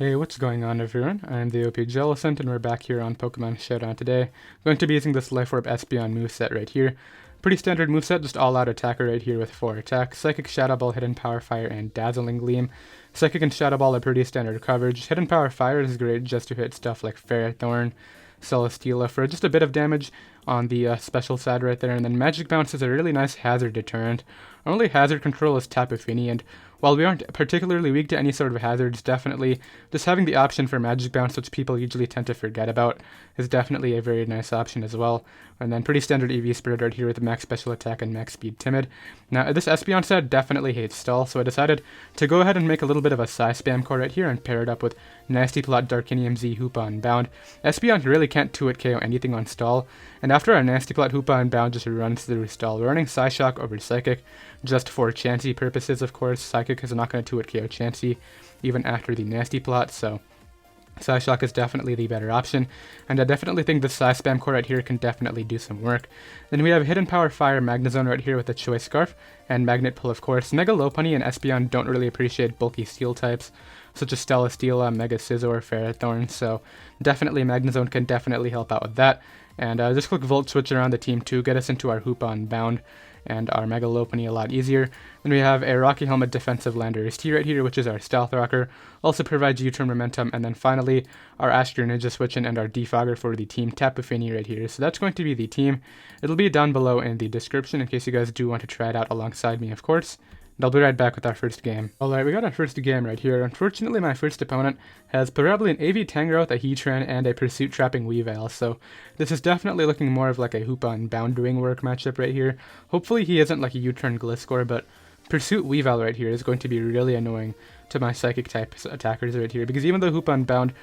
Hey, what's going on everyone? I'm the OPJellicent and we're back here on Pokemon Showdown today. I'm going to be using this Life Orb Espeon moveset right here. Pretty standard moveset, just all-out attacker right here with 4 attacks. Psychic, Shadow Ball, Hidden Power Fire, and Dazzling Gleam. Psychic and Shadow Ball are pretty standard coverage. Hidden Power Fire is great just to hit stuff like Ferrothorn, Celesteela for just a bit of damage on the special side right there. And then Magic Bounce is a really nice hazard deterrent. Our only hazard control is Tapu Fini, and while we aren't particularly weak to any sort of hazards, definitely just having the option for Magic Bounce, which people usually tend to forget about, is definitely a very nice option as well. And then pretty standard EV Spirit right here with max special attack and max speed Timid. Now this Espeon set definitely hates Stall, so I decided to go ahead and make a little bit of a Psy spam core right here and pair it up with Nasty Plot, Darkinium Z, Hoopa-Unbound. Espeon really can't 2-hit KO anything on Stall, and after our Nasty Plot, Hoopa-Unbound just runs through Stall. We're running Psyshock over Psychic, just for Chansey purposes, of course. Psychic is not going to 2-hit KO Chansey, even after the Nasty Plot, so Psyshock is definitely the better option, and I definitely think the Psy Spam core right here can definitely do some work. Then we have Hidden Power Fire, Magnezone right here with the Choice Scarf, and Magnet Pull of course. Mega Lopunny and Espeon don't really appreciate bulky steel types, such as Celesteela, Mega Scizor, Ferrothorn, so definitely Magnezone can definitely help out with that. And just click Volt Switch around the team to get us into our Hoopa-Unbound and our Mega Lopunny a lot easier. Then we have a Rocky Helmet Defensive Landorus T right here, which is our Stealth Rocker, also provides U-turn momentum, and then finally our Astro Ninja switch in and our Defogger for the team Tapu Fini right here. So that's going to be the team. It'll be down below in the description in case you guys do want to try it out alongside me, of course. And I'll be right back with our first game. Alright, we got our first game right here. Unfortunately, my first opponent has probably an AV Tangrowth, a Heatran, and a Pursuit Trapping Weavile, so this is definitely looking more of like a Hoopa-Unbound doing work matchup right here. Hopefully he isn't like a U-turn Gliscor, but Pursuit Weavile right here is going to be really annoying to my Psychic type attackers right here, because even though Hoopa-Unbound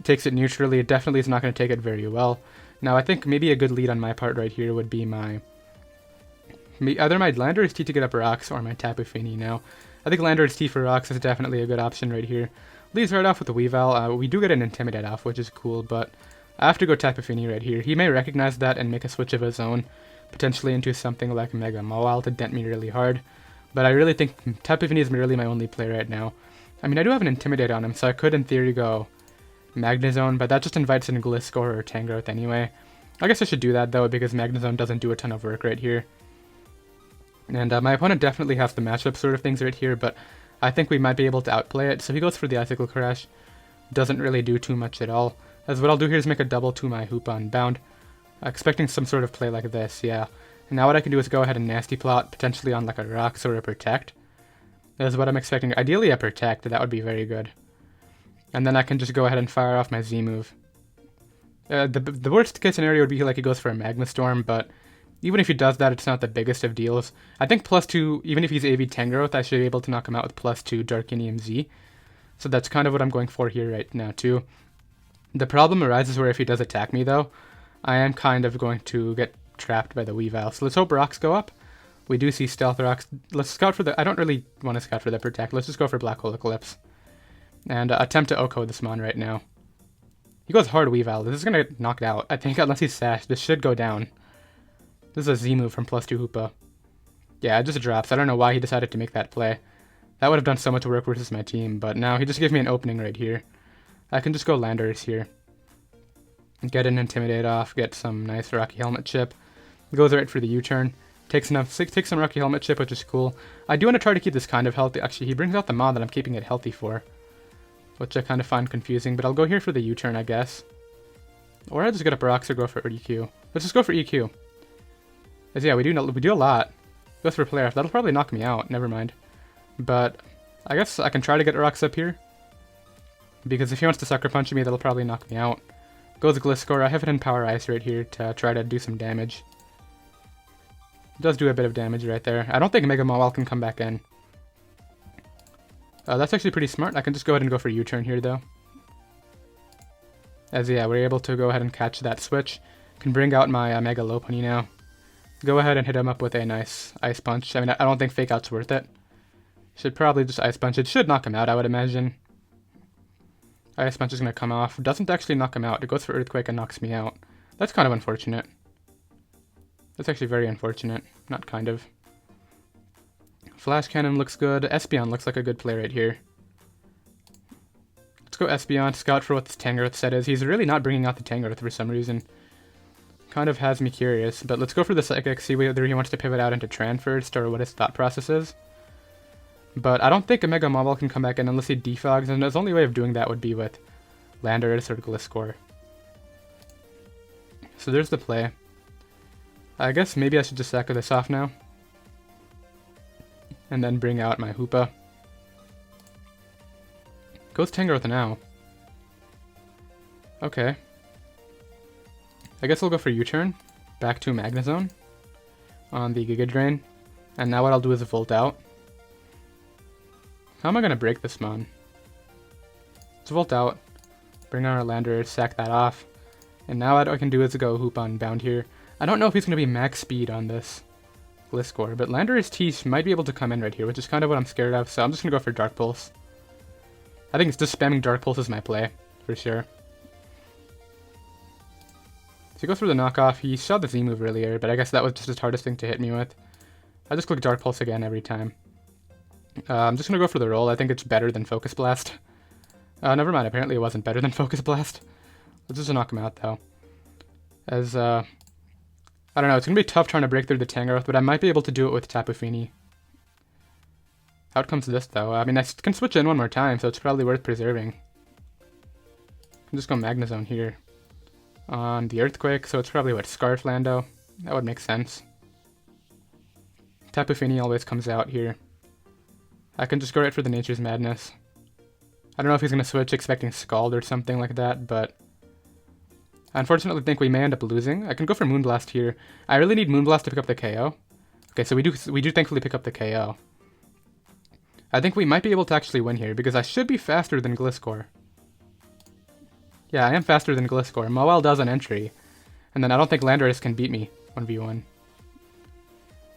takes it neutrally, it definitely is not going to take it very well. Now I think maybe a good lead on my part right here would be either my Landorus T to get up rocks or my Tapu Fini. Now, I think Landorus T for rocks is definitely a good option right here. Leads right off with the Weavile. We do get an Intimidate off, which is cool, but I have to go Tapu Fini right here. He may recognize that and make a switch of his own, potentially into something like Mega Mawile to dent me really hard. But I really think Tapu Fini is really my only play right now. I mean, I do have an Intimidate on him, so I could in theory go Magnezone, but that just invites in Gliscor or Tangrowth anyway. I guess I should do that though, because Magnezone doesn't do a ton of work right here. And my opponent definitely has the matchup sort of things right here, but I think we might be able to outplay it. So he goes for the Icicle Crash. Doesn't really do too much at all. As what I'll do here is make a double to my Hoopa-Unbound. Expecting some sort of play like this, yeah. And now what I can do is go ahead and Nasty Plot, potentially on like a Rocks or a Protect. That is what I'm expecting. Ideally a Protect, that would be very good. And then I can just go ahead and fire off my Z move. The worst case scenario would be like he goes for a Magma Storm, but even if he does that, it's not the biggest of deals. I think +2, even if he's AV Tangrowth, I should be able to knock him out with +2 Darkinium Z. So that's kind of what I'm going for here right now too. The problem arises where if he does attack me though, I am kind of going to get trapped by the Weavile. So let's hope rocks go up. We do see Stealth Rocks. Let's scout for the... I don't really want to scout for the Protect. Let's just go for Black Hole Eclipse. And attempt to OHKO this Mon right now. He goes hard Weavile. This is going to get knocked out. I think unless he's Sash, this should go down. This is a Z move from +2 Hoopa. Yeah, it just drops. I don't know why he decided to make that play. That would have done so much work versus my team, but now he just gave me an opening right here. I can just go Landorus here. Get an Intimidate off, get some nice Rocky Helmet chip. Goes right for the U-turn. Takes some Rocky Helmet chip, which is cool. I do want to try to keep this kind of healthy. Actually, he brings out the mod that I'm keeping it healthy for, which I kind of find confusing, but I'll go here for the U-turn, I guess. Or I just get up rocks or go for EQ. Let's just go for EQ. Yeah, we do a lot. Goes for Play Off. That'll probably knock me out. Never mind. But I guess I can try to get rocks up here, because if he wants to Sucker Punch me, that'll probably knock me out. Goes Gliscor. I have it in Power Ice right here to try to do some damage. It does do a bit of damage right there. I don't think Mega Mawile can come back in. That's actually pretty smart. I can just go ahead and go for U-turn here though. As yeah, we're able to go ahead and catch that switch. Can bring out my Mega Lopunny now. Go ahead and hit him up with a nice Ice Punch. I mean, I don't think Fake Out's worth it. Should probably just Ice Punch. It should knock him out, I would imagine. Ice Punch is going to come off. Doesn't actually knock him out. It goes for Earthquake and knocks me out. That's kind of unfortunate. That's actually very unfortunate. Not kind of. Flash Cannon looks good. Espeon looks like a good play right here. go Espeon, scout for what this Tangrowth set is. He's really not bringing out the Tangrowth for some reason. Kind of has me curious, but let's go for the Psychic, see whether he wants to pivot out into Tran first, or what his thought process is. But I don't think a Mega Mobile can come back in unless he defogs, and his only way of doing that would be with Landorus or Gliscor. So there's the play. I guess maybe I should just sack this off now. And then bring out my Hoopa. Goes Tangrowth now. Okay. I guess I'll go for U-turn. Back to Magnezone on the Giga Drain. And now what I'll do is Volt out. How am I going to break this Mon? Let's Volt out. Bring on our Lander, sack that off. And now what I can do is go Hoopa-Unbound here. I don't know if he's going to be max speed on this Gliscor, but Landorus Teeth might be able to come in right here, which is kind of what I'm scared of, so I'm just going to go for Dark Pulse. I think it's just spamming Dark Pulse is my play, for sure. So he goes for the knockoff. He shot the Z move earlier, but I guess that was just his hardest thing to hit me with. I just click Dark Pulse again every time. I'm just going to go for the roll. I think it's better than Focus Blast. Never mind, apparently it wasn't better than Focus Blast. Let's just knock him out, though. As, I don't know, it's going to be tough trying to break through the Tangrowth, but I might be able to do it with Tapu Fini. Out comes this, though. I mean, I can switch in one more time, so it's probably worth preserving. I'm just going Magnezone here. On the Earthquake, so it's probably, what, Scarf Lando? That would make sense. Tapu Fini always comes out here. I can just go right for the Nature's Madness. I don't know if he's going to switch expecting Scald or something like that, but I unfortunately think we may end up losing. I can go for Moonblast here. I really need Moonblast to pick up the KO. Okay, so we do thankfully pick up the KO. I think we might be able to actually win here, because I should be faster than Gliscor. Yeah, I am faster than Gliscor. Moel does an entry, and then I don't think Landorus can beat me 1v1.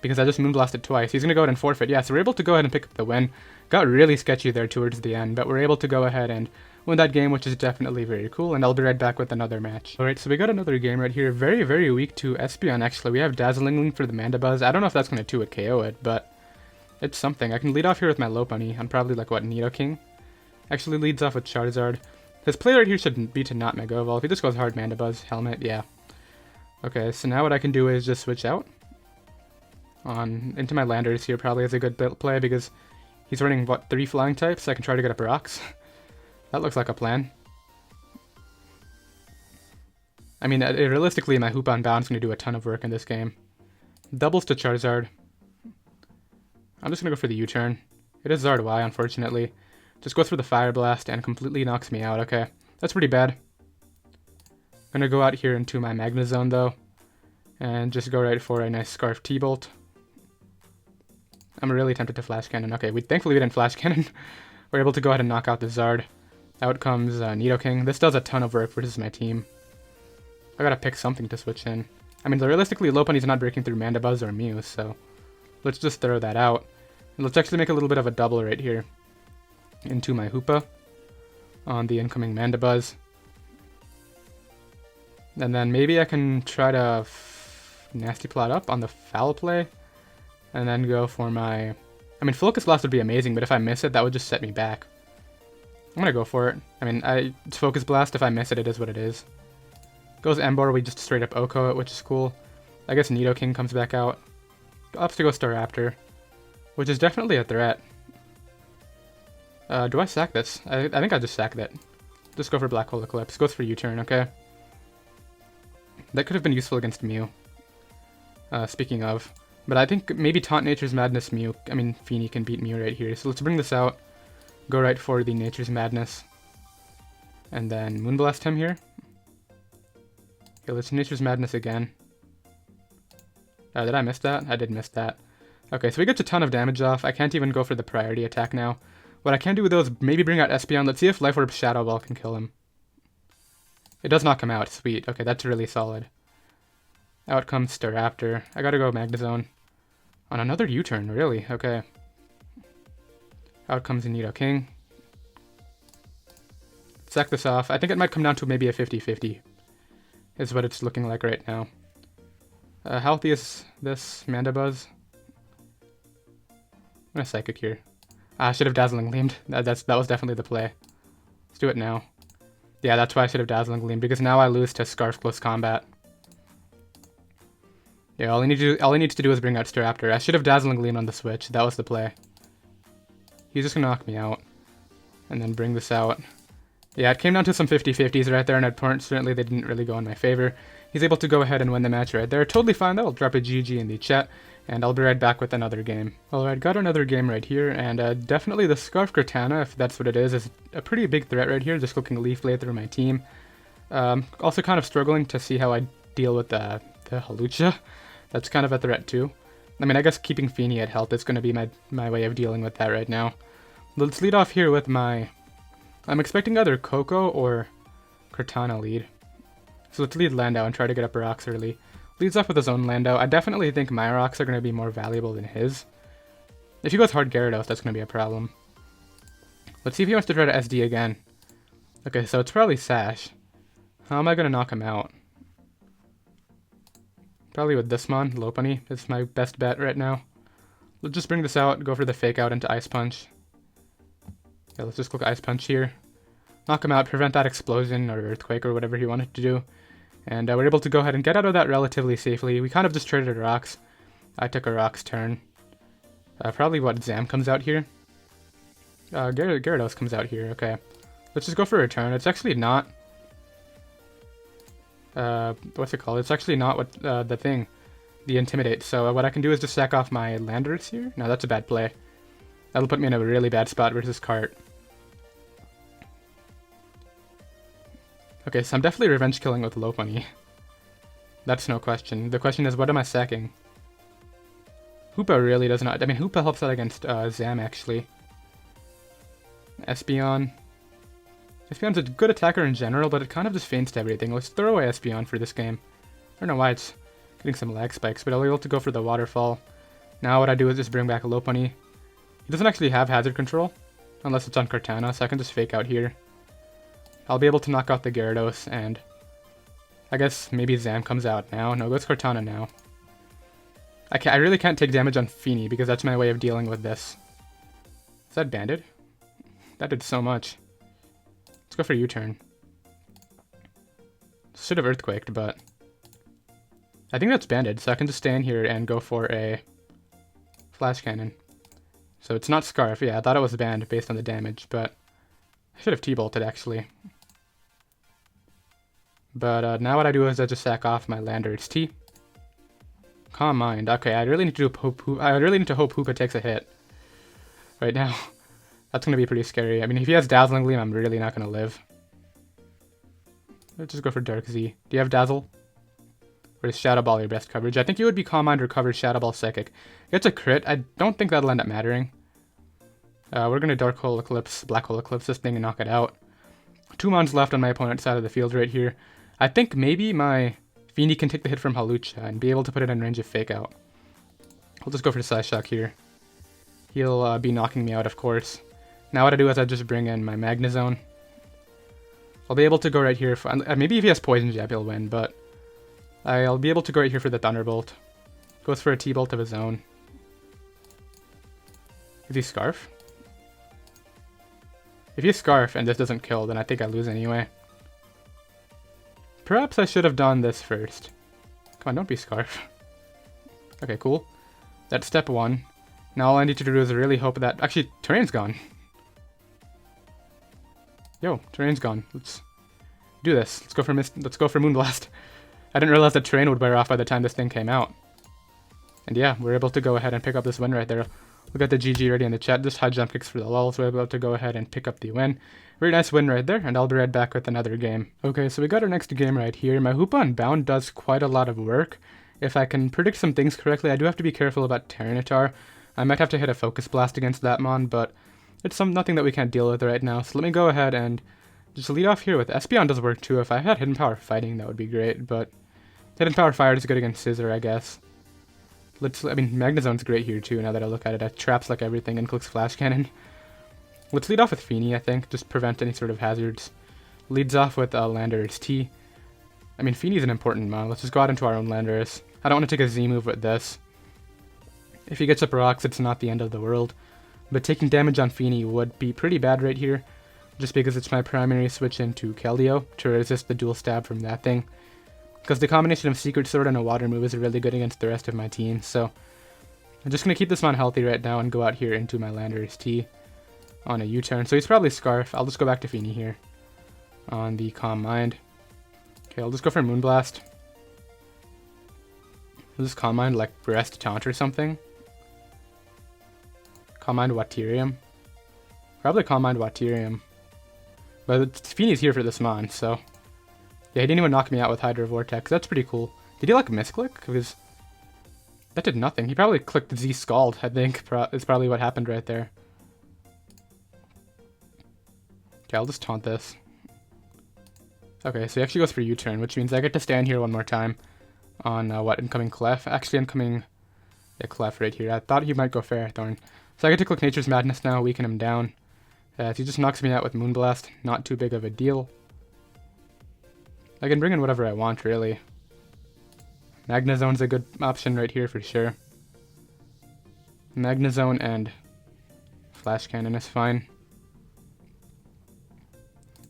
Because I just Moonblasted twice. He's going to go ahead and forfeit. Yeah, so we're able to go ahead and pick up the win. Got really sketchy there towards the end, but we're able to go ahead and win that game, which is definitely very cool, and I'll be right back with another match. Alright, so we got another game right here. Very, very weak to Espeon, actually. We have Dazzling Gleam for the Mandibuzz. I don't know if that's going to 2-hit KO it, but it's something. I can lead off here with my Lopunny. I'm probably like, what, Nidoking? Actually leads off with Charizard. His play right here should be to not Mega Evolve. He just goes hard Mandibuzz, Helmet, yeah. Okay, so now what I can do is just switch out into my Landorus here. Probably is a good play because he's running, what, 3 flying types, so I can try to get up rocks. That looks like a plan. I mean, realistically, my Hoopa-Unbound is going to do a ton of work in this game. Doubles to Charizard. I'm just going to go for the U-turn. It is Zard Y, unfortunately. Just goes for the Fire Blast and completely knocks me out. Okay, that's pretty bad. I'm going to go out here into my Magnezone, though, and just go right for a nice Scarf T-Bolt. I'm really tempted to Flash Cannon. Okay, thankfully we didn't Flash Cannon. We're able to go ahead and knock out the Zard. Out comes Nidoking. This does a ton of work versus my team. I gotta pick something to switch in. I mean, realistically, Lopunny's not breaking through Mandibuzz or Mew, so let's just throw that out. And let's actually make a little bit of a double right here into my Hoopa on the incoming Mandibuzz. And then maybe I can try to Nasty Plot up on the Foul Play. And then go for my... I mean, Focus Blast would be amazing, but if I miss it, that would just set me back. I'm gonna go for it. I mean, it's Focus Blast. If I miss it, it is what it is. Goes Ember, we just straight up Oko it, which is cool. I guess Nidoking comes back out. Opts to go Staraptor, which is definitely a threat. Do I sack this? I think I just sack that. Just go for Black Hole Eclipse. Goes for U-turn, okay. That could have been useful against Mew. Speaking of... But I think maybe Taunt Nature's Madness Fini can beat Mew right here. So let's bring this out. Go right for the Nature's Madness. And then Moonblast him here. Okay, let's Nature's Madness again. Did I miss that? I did miss that. Okay, so we get a ton of damage off. I can't even go for the priority attack now. What I can do with those, maybe bring out Espeon. Let's see if Life Orb Shadow Ball can kill him. It does not come out. Sweet. Okay, that's really solid. Out comes Staraptor. I gotta go Magnezone. On another U-turn, really? Okay. Out comes Nidoking. Sack this off. I think it might come down to maybe a 50-50. Is what it's looking like right now. How healthy is this Mandibuzz? I'm gonna Psychic here. I should have Dazzling Gleamed. That was definitely the play. Let's do it now. Yeah, that's why I should have Dazzling Gleam, because now I lose to Scarf Close Combat. Yeah, all he needs to do is bring out Staraptor. I should have Dazzling Gleam on the switch. That was the play. He's just gonna knock me out. And then bring this out. Yeah, it came down to some 50-50s right there, and certainly they didn't really go in my favor. He's able to go ahead and win the match right there. Totally fine though. I'll drop a GG in the chat, and I'll be right back with another game. Alright, got another game right here, and definitely the Scarf Cortana, if that's what it is a pretty big threat right here, just looking Leaf Blade through my team. Also kind of struggling to see how I deal with the Hawlucha. That's kind of a threat too. I mean, I guess keeping Feeny at health is going to be my way of dealing with that right now. Let's lead off here with my... I'm expecting either Coco or Cortana lead. So let's lead Landau and try to get up rocks early. Leads off with his own Landau. I definitely think my rocks are going to be more valuable than his. If he goes hard Gyarados, that's going to be a problem. Let's see if he wants to try to SD again. Okay, so it's probably Sash. How am I going to knock him out? Probably with this mon, Lopunny, is my best bet right now. Let's just bring this out, go for the fake out into Ice Punch. Yeah, let's just click Ice Punch here. Knock him out, prevent that explosion or earthquake or whatever he wanted to do. And we're able to go ahead and get out of that relatively safely. We kind of just traded rocks. I took a rocks turn. Probably what, Zam comes out here? Gyarados comes out here, okay. Let's just go for a return. It's actually not... what's it called? It's actually not what the thing, the Intimidate. So what I can do is just sack off my Landorus here. No, that's a bad play. That'll put me in a really bad spot versus Cart. Okay, so I'm definitely revenge killing with Lopunny. That's no question. The question is, what am I sacking? Hoopa really does not... I mean, Hoopa helps out against Zam, actually. Espeon. Espeon's a good attacker in general, but it kind of just feints everything. Let's throw away Espeon for this game. I don't know why it's getting some lag spikes, but I'll be able to go for the Waterfall. Now what I do is just bring back a Lopunny. He doesn't actually have Hazard Control, unless it's on Cortana, so I can just fake out here. I'll be able to knock out the Gyarados, and I guess maybe Zam comes out now. No, goes Cortana now. I really can't take damage on Feeny, because that's my way of dealing with this. Is that Banded? That did so much. Let's go for U-turn. Should have Earthquaked, but I think that's Banded, so I can just stay in here and go for a Flash Cannon. So it's not Scarf. Yeah, I thought it was banned based on the damage, but I should have T-bolted actually. But now what I do is I just sack off my Landorus T. Calm Mind. Okay, I really need to hope Hoopa takes a hit right now. That's gonna be pretty scary. I mean, if he has Dazzling Gleam, I'm really not gonna live. Let's just go for Dark Z. Do you have Dazzle? Or is Shadow Ball your best coverage? I think you would be Calm Mind or cover Shadow Ball Psychic. It's a crit. I don't think that'll end up mattering. We're gonna Dark Hole Eclipse, Black Hole Eclipse this thing and knock it out. 2 mons left on my opponent's side of the field right here. I think maybe my Feeny can take the hit from Hawlucha and be able to put it in range of Fake Out. I'll just go for the Psyshock here. He'll be knocking me out, of course. Now what I do is I just bring in my Magnezone. I'll be able to go right here. For, maybe if he has Poison Jab, he'll win, but I'll be able to go right here for the Thunderbolt. Goes for a T-Bolt of his own. Is he Scarf? If he's Scarf and this doesn't kill, then I think I lose anyway. Perhaps I should have done this first. Come on, don't be Scarf. Okay, cool. That's step 1. Now all I need to do is really hope that... Actually, Terrain's gone. Yo, Terrain's gone. Let's do this. Let's go for Moonblast. I didn't realize that Terrain would wear off by the time this thing came out. And yeah, we're able to go ahead and pick up this win right there. We got the GG ready in the chat. Just high jump kicks for the lulz. We're able to go ahead and pick up the win. Very nice win right there, and I'll be right back with another game. Okay, so we got our next game right here. My Hoopa-Unbound does quite a lot of work. If I can predict some things correctly, I do have to be careful about Tyranitar. I might have to hit a Focus Blast against that mon, but it's nothing that we can't deal with right now. So let me go ahead and just lead off here with Espeon does work too. If I had Hidden Power Fighting, that would be great, but Hidden Power Fire is good against Scissor, I guess. I mean, Magnezone's great here too, now that I look at it. It traps like everything and clicks Flash Cannon. Let's lead off with Feeny, I think, just prevent any sort of hazards. Leads off with Landorus T. I mean, Feeny's an important mon. Let's just go out into our own Landorus. I don't want to take a Z move with this. If he gets up rocks, it's not the end of the world. But taking damage on Feeny would be pretty bad right here. just because it's my primary switch into Keldeo to resist the dual stab from that thing. Because the combination of Secret Sword and a water move is really good against the rest of my team, so I'm just going to keep this Mon healthy right now and go out here into my Landorus T on a U-turn. So he's probably Scarf. I'll just go back to Feeny here on the Calm Mind. Okay, I'll just go for Moonblast. Is this Calm Mind like Rest Taunt or something? Calm Mind Waterium? Probably Calm Mind Waterium. But Feeny's here for this Mon, so yeah, he didn't even knock me out with Hydro Vortex. That's pretty cool. Did he like misclick? Because that did nothing. He probably clicked Z Scald, I think. Is probably what happened right there. Okay, I'll just taunt this. Okay, so he actually goes for U-turn, which means I get to stand here one more time on what, incoming Clef? Actually, incoming Clef right here. I thought he might go Ferrothorn. So I get to click Nature's Madness now, weaken him down. He just knocks me out with Moonblast. Not too big of a deal. I can bring in whatever I want, really. Magnezone's a good option right here for sure. Magnezone and Flash Cannon is fine.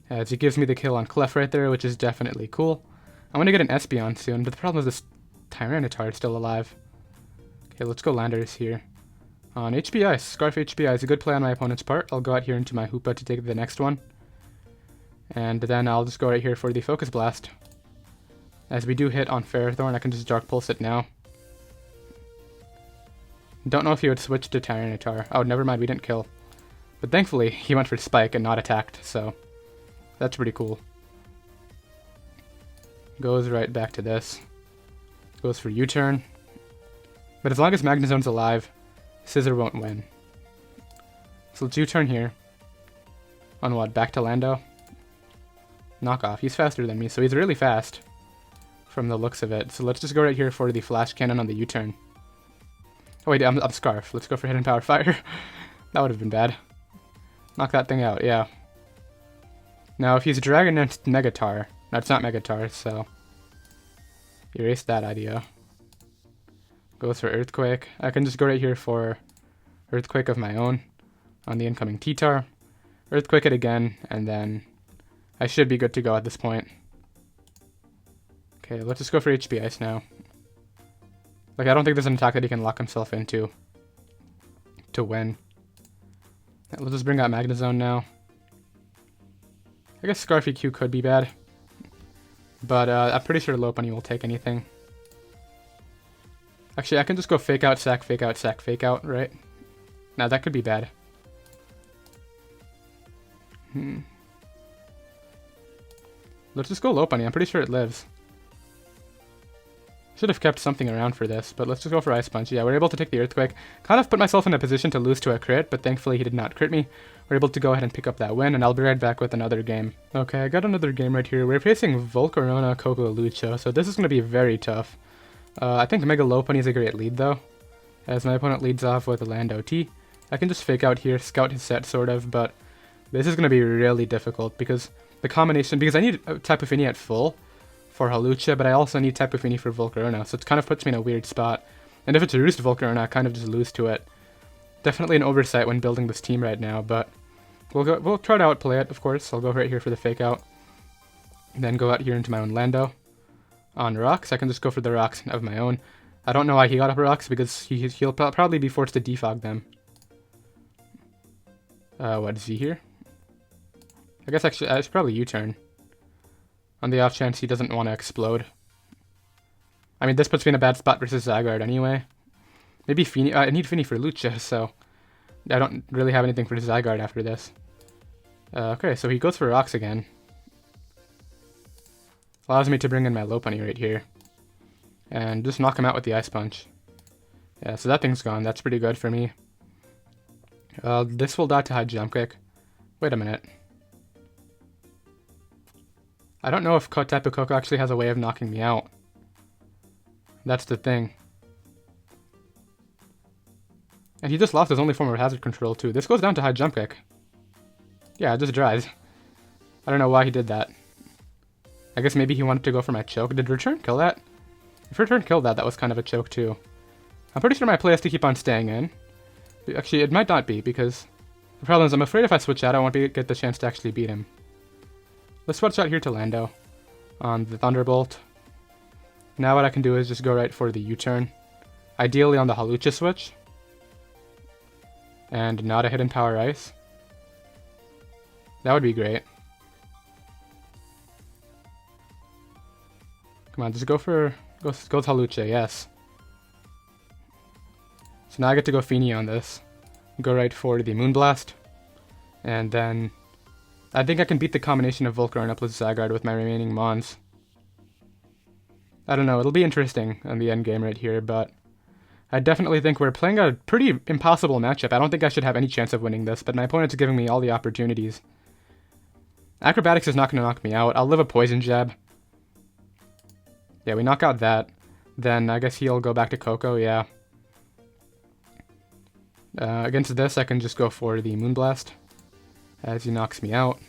As he gives me the kill on Clef right there, which is definitely cool. I'm going to get an Espeon soon, but the problem is this Tyranitar is still alive. Okay, let's go Landorus here. On HBI, Scarf HBI is a good play on my opponent's part. I'll go out here into my Hoopa to take the next one. And then I'll just go right here for the Focus Blast. As we do hit on Ferrothorn, I can just Dark Pulse it now. Don't know if he would switch to Tyranitar. Oh, never mind, we didn't kill. But thankfully, he went for Spike and not attacked, so that's pretty cool. Goes right back to this. Goes for U-turn. But as long as Magnezone's alive, Scizor won't win. So let's U-turn here. On what? Back to Lando? Knockoff. He's faster than me, so he's really fast from the looks of it. So let's just go right here for the Flash Cannon on the U-turn. Oh wait, I'm Scarf. Let's go for Hidden Power Fire. That would have been bad. Knock that thing out, yeah. Now if he's Dragon and Megatar, no, it's not Megatar, so erase that idea. Goes for Earthquake. I can just go right here for Earthquake of my own on the incoming T-Tar. Earthquake it again, and then I should be good to go at this point. Okay, let's just go for HP Ice now. Like, I don't think there's an attack that he can lock himself into to win. Let's just bring out Magnezone now. I guess Scarf EQ could be bad, but I'm pretty sure Lopunny will take anything. Actually, I can just go Fake Out, Sack, Fake Out, Sack, Fake Out, right? Now that could be bad. Let's just go Lopunny. I'm pretty sure it lives. Should have kept something around for this, but let's just go for Ice Punch. Yeah, we're able to take the Earthquake. Kind of put myself in a position to lose to a crit, but thankfully he did not crit me. We're able to go ahead and pick up that win, and I'll be right back with another game. Okay, I got another game right here. We're facing Volcarona, Coco Lucho, so this is going to be very tough. I think Mega Lopunny is a great lead, though, as my opponent leads off with a Lando T. I can just Fake Out here, scout his set, sort of, but this is going to be really difficult, because the combination, because I need Tapu Fini at full for Hawlucha, but I also need Tapu Fini for Volcarona, so it kind of puts me in a weird spot. And if it's a Roost Volcarona, I kind of just lose to it. Definitely an oversight when building this team right now, but we'll try to outplay it, of course. I'll go right here for the Fake Out, and then go out here into my own Lando. On Rocks, I can just go for the Rocks of my own. I don't know why he got up Rocks, because he'll probably be forced to defog them. What is he here? I guess actually, it's probably U-turn. On the off chance he doesn't want to explode. I mean, this puts me in a bad spot versus Zygarde anyway. Maybe Fini. I need Fini for Lucha, so I don't really have anything for Zygarde after this. Okay, so he goes for Rocks again. Allows me to bring in my Lopunny right here. And just knock him out with the Ice Punch. Yeah, so that thing's gone. That's pretty good for me. This will die to High Jump Kick. Wait a minute. I don't know if Tapu Koko actually has a way of knocking me out. That's the thing. And he just lost his only form of Hazard Control too. This goes down to High Jump Kick. Yeah, it just dries. I don't know why he did that. I guess maybe he wanted to go for my choke. Did Return kill that? If Return killed that, that was kind of a choke too. I'm pretty sure my play has to keep on staying in. Actually, it might not be, because The problem is I'm afraid if I switch out, I won't get the chance to actually beat him. Let's switch out here to Lando on the Thunderbolt. Now what I can do is just go right for the U-turn. Ideally on the Hawlucha switch. And not a Hidden Power Ice. That would be great. Come on, just go with Hawlucha, yes. So now I get to go Feeny on this. Go right for the Moonblast. And then I think I can beat the combination of Volcarona plus Zygarde with my remaining Mons. I don't know, it'll be interesting on the end game right here, but I definitely think we're playing a pretty impossible matchup. I don't think I should have any chance of winning this, but my opponent's giving me all the opportunities. Acrobatics is not going to knock me out. I'll live a Poison Jab. Yeah, we knock out that. Then I guess he'll go back to Coco, yeah. Against this, I can just go for the Moonblast, as he knocks me out.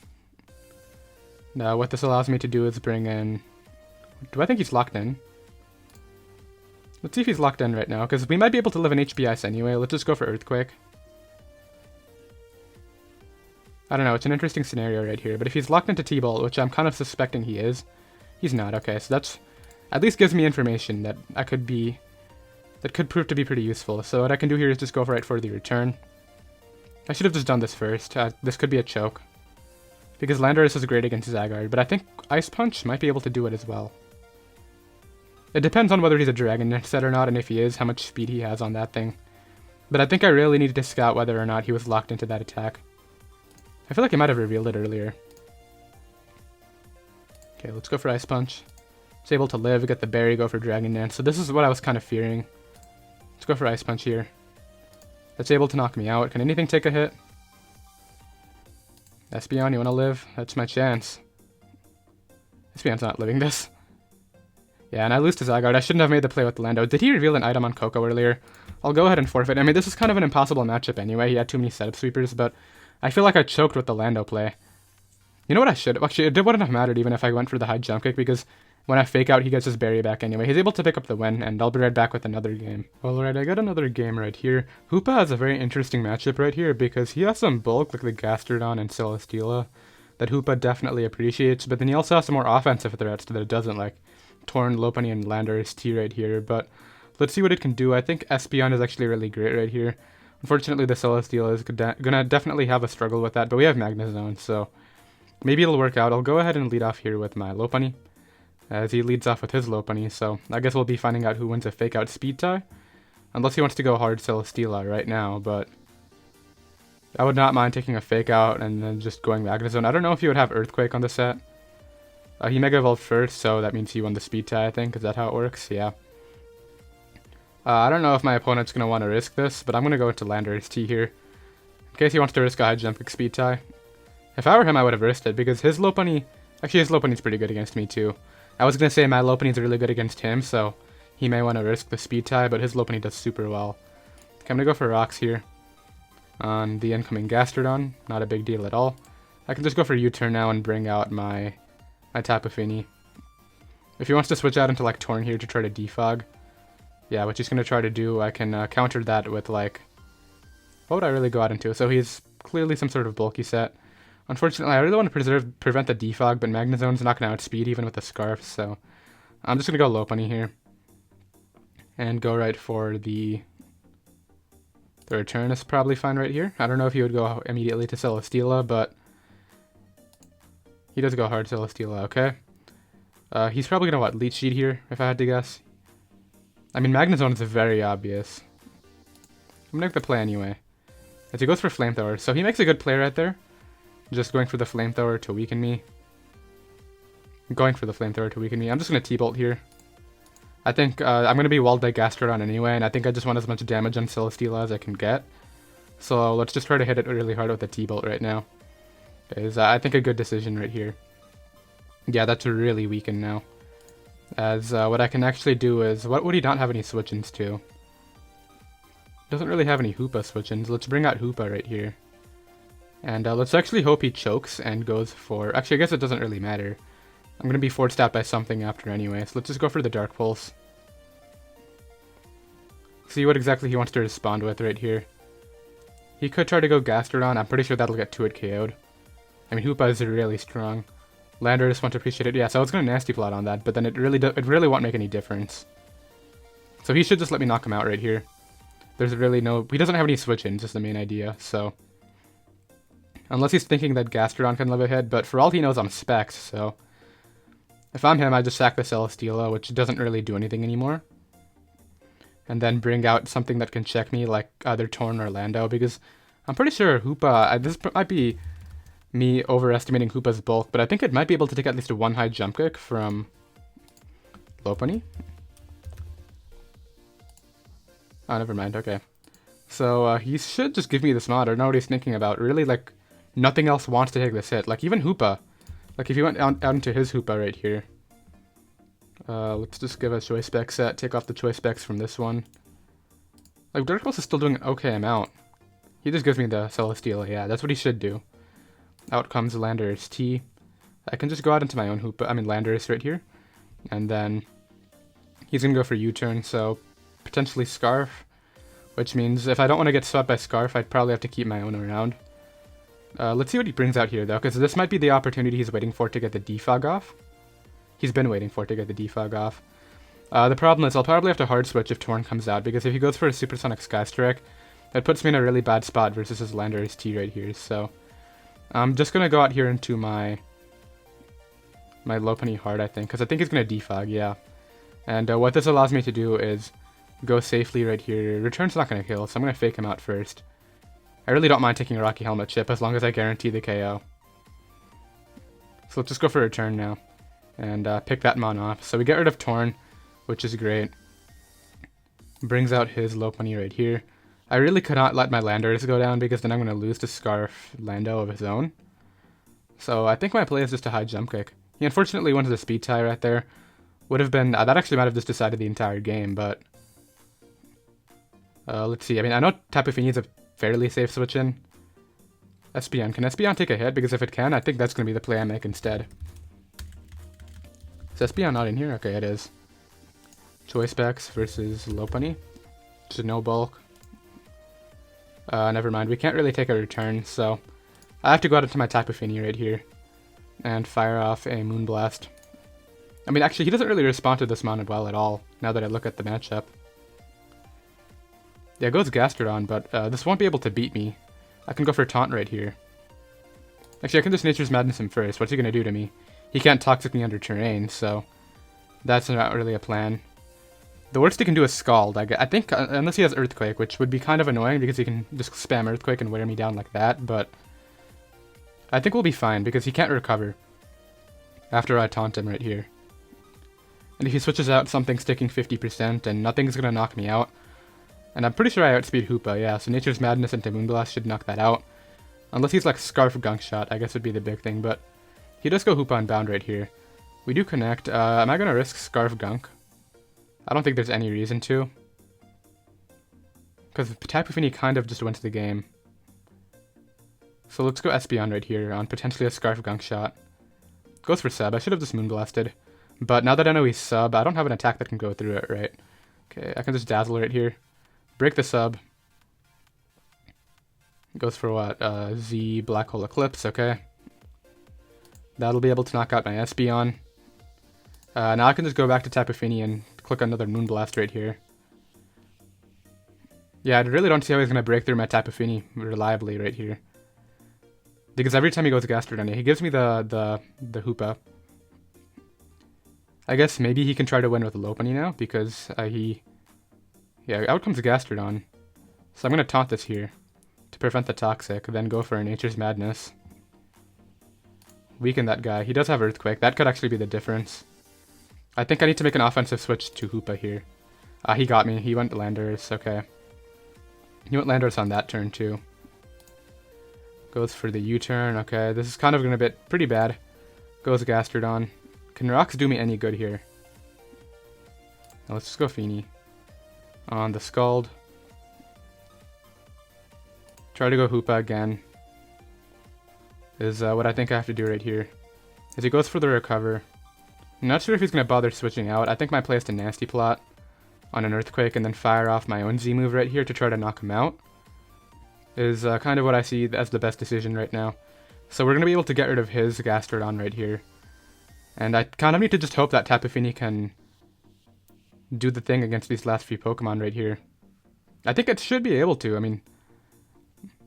Now, what this allows me to do is bring in... Do I think he's locked in? Let's see if he's locked in right now, because we might be able to live an HP Ice anyway. Let's just go for Earthquake. I don't know, it's an interesting scenario right here, but if he's locked into T-Bolt, which I'm kind of suspecting he is, he's not. Okay, so that's... At least gives me information that that could prove to be pretty useful. So what I can do here is just go right for the return. I should have just done this first. This could be a choke. Because Landorus is great against Zygarde, but I think Ice Punch might be able to do it as well. It depends on whether he's a Dragon set or not, and if he is, how much speed he has on that thing. But I think I really needed to scout whether or not he was locked into that attack. I feel like he might have revealed it earlier. Okay, let's go for Ice Punch. It's able to live, get the berry, go for Dragon Dance. So this is what I was kind of fearing. Let's go for Ice Punch here. That's able to knock me out. Can anything take a hit? Espeon, you want to live? That's my chance. Espeon's not living this. Yeah, and I lose to Zygarde. I shouldn't have made the play with Lando. Did he reveal an item on Coco earlier? I'll go ahead and forfeit. I mean, this is kind of an impossible matchup anyway. He had too many setup sweepers, but I feel like I choked with the Lando play. You know what I should have? Actually, it wouldn't have mattered even if I went for the high jump kick, because when I fake out, he gets his berry back anyway. He's able to pick up the win, and I'll be right back with another game. Alright, I got another game right here. Hoopa has a very interesting matchup right here, because he has some bulk, like the Gastrodon and Celesteela, that Hoopa definitely appreciates, but then he also has some more offensive threats that it doesn't, like Torn, Lopunny, and Landorus T right here, but let's see what it can do. I think Espeon is actually really great right here. Unfortunately, the Celesteela is gonna definitely have a struggle with that, but we have Magnezone, so maybe it'll work out. I'll go ahead and lead off here with my Lopunny, as he leads off with his Lopunny, so I guess we'll be finding out who wins a fake-out speed tie. Unless he wants to go hard Celesteela right now, but I would not mind taking a fake-out and then just going Magnezone. I don't know if he would have Earthquake on the set. He Mega Evolved first, so that means he won the speed tie, I think. Is that how it works? Yeah. I don't know if my opponent's going to want to risk this, but I'm going to go into Landorus T here, in case he wants to risk a high jump kick speed tie. If I were him, I would have risked it, because his Lopunny... Actually, his Lopunny's pretty good against me, too. I was going to say my Lopunny's really good against him, so he may want to risk the speed tie, but his Lopunny does super well. Okay, I'm going to go for Rocks here on the incoming Gastrodon. Not a big deal at all. I can just go for U-turn now and bring out my Tapu Fini. If he wants to switch out into, like, Torn here to try to defog, yeah, what he's going to try to do, I can counter that with, like... What would I really go out into? So he's clearly some sort of bulky set. Unfortunately, I really want to prevent the defog, but Magnezone's not going to outspeed even with the Scarf, so I'm just going to go Lopunny here. And go right for the return is probably fine right here. I don't know if he would go immediately to Celesteela, but he does go hard Celesteela, okay. He's probably going to, Leech Seed here, if I had to guess. I mean, Magnezone is very obvious. I'm going to make the play anyway. As he goes for Flamethrower, so he makes a good play right there. Just going for the Flamethrower to weaken me. I'm just going to T-Bolt here. I think I'm going to be walled by Gastrodon anyway, and I think I just want as much damage on Celesteela as I can get. So let's just try to hit it really hard with the T-Bolt right now. Is I think a good decision right here. Yeah, that's really weakened now. As what I can actually do is, what would he not have any switch-ins to? Doesn't really have any Hoopa switch-ins. Let's bring out Hoopa right here. And let's actually hope he chokes and goes for... Actually, I guess it doesn't really matter. I'm going to be forward stabbed by something after anyway, so let's just go for the Dark Pulse. See what exactly he wants to respond with right here. He could try to go Gastrodon. I'm pretty sure that'll get 2-hit KO'd. I mean, Hoopa is really strong. Landorus won't appreciate it. Yeah, so I was going to Nasty Plot on that, but then it really won't make any difference. So he should just let me knock him out right here. There's really no... He doesn't have any switch-ins, is the main idea, so... Unless he's thinking that Gastrodon can live ahead, but for all he knows, I'm Specs, so... If I'm him, I just sack the Celesteela, which doesn't really do anything anymore. And then bring out something that can check me, like either Torn or Lando, because I'm pretty sure Hoopa... This might be me overestimating Hoopa's bulk, but I think it might be able to take at least a 1-high jump kick from Lopunny. Oh, never mind, okay. So, he should just give me this mod, or know what he's thinking about. Really, like, nothing else wants to take this hit. Like, even Hoopa. Like, if he went out into his Hoopa right here. Let's just give a Choice Spec set, take off the Choice Specs from this one. Like, Dark Pulse is still doing an okay amount. He just gives me the Celesteela, yeah, that's what he should do. Out comes Landorus T. I can just go out into my own Hoopa, I mean Landorus right here. And then he's gonna go for U-turn, so potentially Scarf. Which means if I don't want to get swept by Scarf, I'd probably have to keep my own around. Let's see what he brings out here though, because this might be the opportunity he's waiting for to get the Defog off. He's been waiting for it to get the Defog off. The problem is I'll probably have to hard switch if Torn comes out, because if he goes for a Supersonic Sky Strike, that puts me in a really bad spot versus his Landorus T right here, so... I'm just gonna go out here into my Lopunny Hard, I think, because I think he's gonna Defog, yeah. And what this allows me to do is go safely right here. Return's not gonna kill, so I'm gonna fake him out first. I really don't mind taking a Rocky Helmet chip as long as I guarantee the KO. So let's just go for Return now. And pick that Mon off. So we get rid of Torn, which is great. Brings out his Lopunny right here. I really could not let my Landorus go down because then I'm going to lose to Scarf Lando of his own. So I think my play is just a high jump kick. He unfortunately went to the speed tie right there. Would have been... that actually might have just decided the entire game, but... let's see. I mean, I know Tapu Fini is a fairly safe switch in. Espeon. Can Espeon take a hit? Because if it can, I think that's going to be the play I make instead. Is Espeon not in here? Okay, it is. Choice Specs versus Lopunny. Just no bulk. Never mind. We can't really take a return, so... I have to go out into my Tapu Fini right here. And fire off a Moonblast. I mean, actually, he doesn't really respond to this mounted well at all, now that I look at the matchup. Yeah, it goes Gastrodon, but this won't be able to beat me. I can go for Taunt right here. Actually, I can just Nature's Madness him first. What's he gonna do to me? He can't Toxic me under terrain, so... that's not really a plan. The worst he can do is Scald, I think, unless he has Earthquake, which would be kind of annoying because he can just spam Earthquake and wear me down like that, but... I think we'll be fine, because he can't recover after I taunt him right here. And if he switches out something sticking 50%, and nothing's gonna knock me out. And I'm pretty sure I outspeed Hoopa, yeah, so Nature's Madness into Moonblast should knock that out. Unless he's like Scarf Gunk Shot, I guess would be the big thing, but... he does go Hoopa-Unbound right here. We do connect. Am I gonna risk Scarf Gunk? I don't think there's any reason to. Because Tapu Fini kind of just wins the game. So let's go Espeon right here on potentially a Scarf Gunk Shot. Goes for Sub. I should have just Moonblasted. But now that I know he's Sub, I don't have an attack that can go through it, right? Okay, I can just Dazzle right here. Break the Sub. Goes for what? Z Black Hole Eclipse, okay. That'll be able to knock out my Espeon. Now I can just go back to Tapu Fini and click another Moonblast right here. Yeah, I really don't see how he's going to break through my Tapu Fini reliably right here. Because every time he goes Gastrodon, he gives me the Hoopa. I guess maybe he can try to win with Lopunny now, because yeah, out comes Gastrodon. So I'm going to taunt this here to prevent the Toxic, then go for a Nature's Madness. Weaken that guy. He does have Earthquake. That could actually be the difference. I think I need to make an offensive switch to Hoopa here. He got me. He went Landorus. Okay. He went Landorus on that turn too. Goes for the U-turn. Okay, this is kind of going to be pretty bad. Goes Gastrodon. Can Rocks do me any good here? Now let's just go Fini. On the Scald. Try to go Hoopa again. Is what I think I have to do right here. As he goes for the Recover. I'm not sure if he's going to bother switching out. I think my play is to Nasty Plot on an Earthquake and then fire off my own Z move right here to try to knock him out. is kind of what I see as the best decision right now. So we're going to be able to get rid of his Gastrodon right here. And I kind of need to just hope that Tapu Fini can do the thing against these last few Pokemon right here. I think it should be able to. I mean,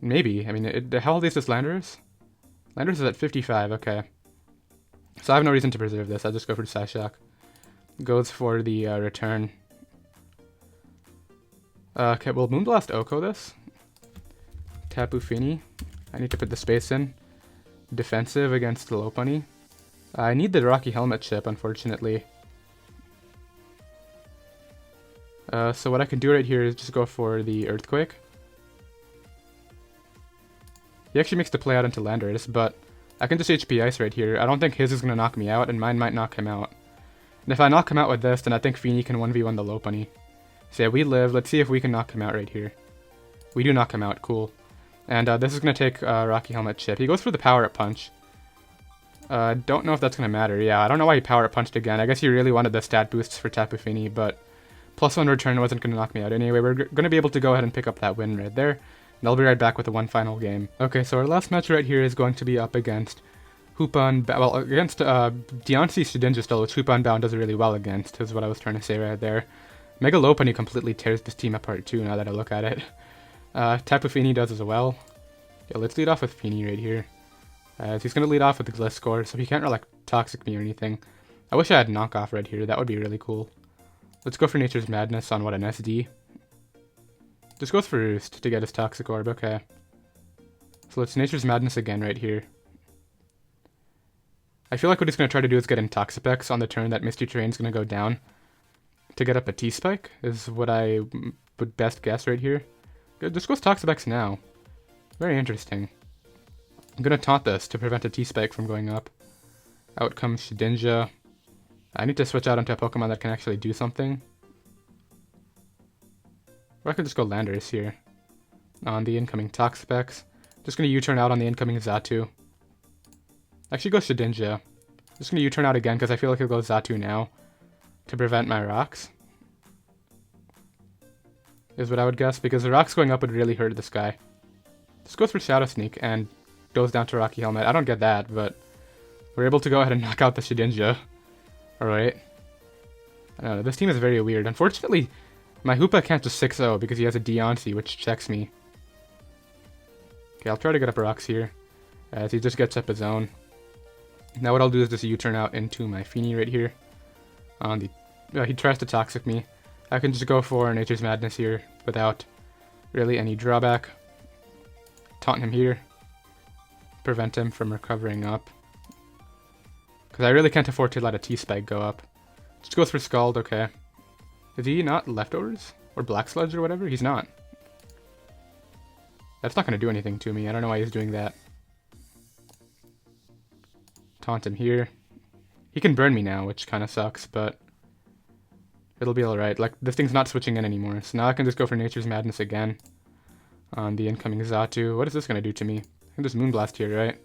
maybe. I mean, how old is this Landorus? Landorus is at 55, okay. So I have no reason to preserve this. I'll just go for Psyshock. Goes for the return. Okay, will Moonblast Oko this? Tapu Fini. I need to put the space in. Defensive against Lopunny. I need the Rocky Helmet chip, unfortunately. So what I can do right here is just go for the Earthquake. He actually makes the play out into Landorus, but I can just HP Ice right here. I don't think his is going to knock me out, and mine might knock him out. And if I knock him out with this, then I think Fini can 1v1 the Lopunny. So yeah, we live. Let's see if we can knock him out right here. We do knock him out. Cool. And this is going to take Rocky Helmet chip. He goes for the Power Up Punch. Don't know if that's going to matter. Yeah, I don't know why he Power Up Punched again. I guess he really wanted the stat boosts for Tapu Fini, but +1 return wasn't going to knock me out anyway. We're going to be able to go ahead and pick up that win right there. And I'll be right back with the one final game. Okay, so our last match right here is going to be up against against Deontay Shedinja still, which Hoopa-Unbound does really well against, is what I was trying to say right there. Mega Lopunny completely tears this team apart too, now that I look at it. Tapu Fini does as well. Yeah, let's lead off with Fini right here. He's going to lead off with the Gliscor, so he can't like Toxic me or anything. I wish I had Knockoff right here, that would be really cool. Let's go for Nature's Madness on what, an SD? Just goes for Roost to get his Toxic Orb, okay. So let's Nature's Madness again right here. I feel like what he's going to try to do is get in Toxapex on the turn that Misty Terrain's going to go down. To get up a T-Spike is what I would best guess right here. Good, just goes Toxapex now. Very interesting. I'm going to taunt this to prevent a T-Spike from going up. Out comes Shedinja. I need to switch out into a Pokemon that can actually do something. Or I could just go Landorus here. On the incoming Toxapex. Just going to U-turn out on the incoming Xatu. Actually go Shedinja. Just going to U-turn out again because I feel like he'll go Xatu now. To prevent my rocks. Is what I would guess, because the rocks going up would really hurt this guy. Just goes for Shadow Sneak and goes down to Rocky Helmet. I don't get that, but we're able to go ahead and knock out the Shedinja. Alright. I don't know, this team is very weird. Unfortunately, my Hoopa can't just 6-0 because he has a Deontay, which checks me. Okay, I'll try to get up rocks here, as he just gets up his own. Now what I'll do is just U-turn out into my Fini right here. On the he tries to Toxic me. I can just go for Nature's Madness here without really any drawback. Taunt him here. Prevent him from recovering up. Because I really can't afford to let a T-Spike go up. Just goes for Scald, okay. Is he not Leftovers? Or Black Sludge or whatever? He's not. That's not going to do anything to me. I don't know why he's doing that. Taunt him here. He can burn me now, which kind of sucks, but it'll be alright. Like, this thing's not switching in anymore, so now I can just go for Nature's Madness again on the incoming Xatu. What is this going to do to me? I can just Moonblast here, right?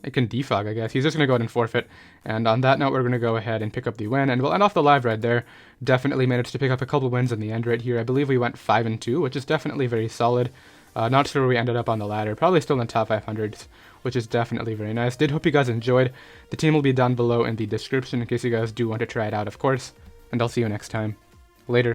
It can defog, I guess. He's just going to go ahead and forfeit. And on that note, we're going to go ahead and pick up the win, and we'll end off the live right there. Definitely managed to pick up a couple wins in the end right here. I believe we went 5-2, which is definitely very solid. Not sure where we ended up on the ladder. Probably still in the top 500s, which is definitely very nice. Did hope you guys enjoyed. The team will be down below in the description in case you guys do want to try it out, of course. And I'll see you next time. Later.